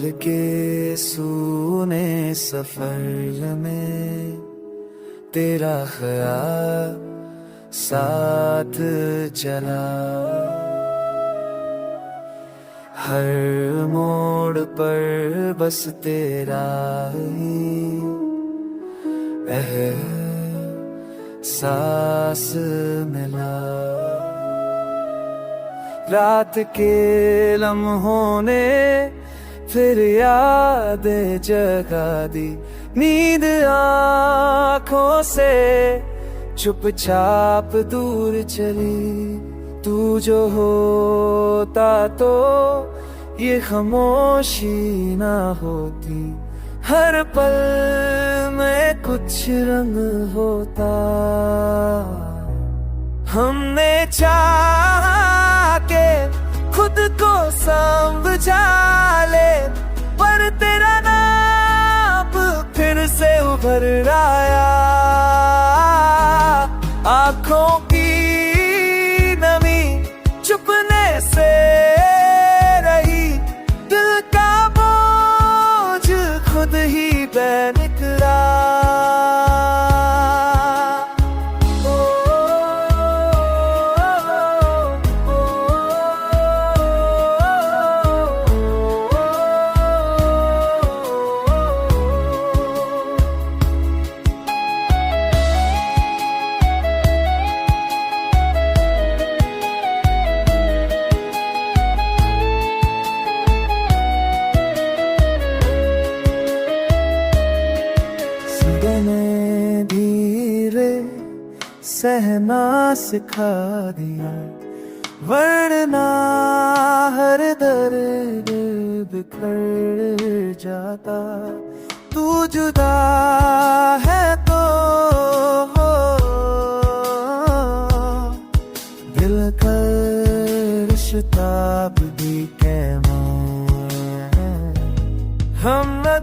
दिल के सूने सफर में तेरा ख्याल साथ चला। हर मोड़ पर बस तेरा ही एहसास मिला। रात के लम्हों ने फिर यादें जगा दी। नींद आँखों से चुपचाप दूर चली। तू जो होता तो ये खामोशी ना होती। हर पल में कुछ रंग होता। हमने चाहा के खुद को समझा ले, पर तेरा नाम फिर से उभर आया। आँखों की नमी चुपने से रही। दिल का बोझ खुद ही बह निकला। धीरे सहना सिखा दिया, वरना हर दर्द बिखर जाता। तू जुदा है तो दिल का रिश्ता भी कैमा। हम न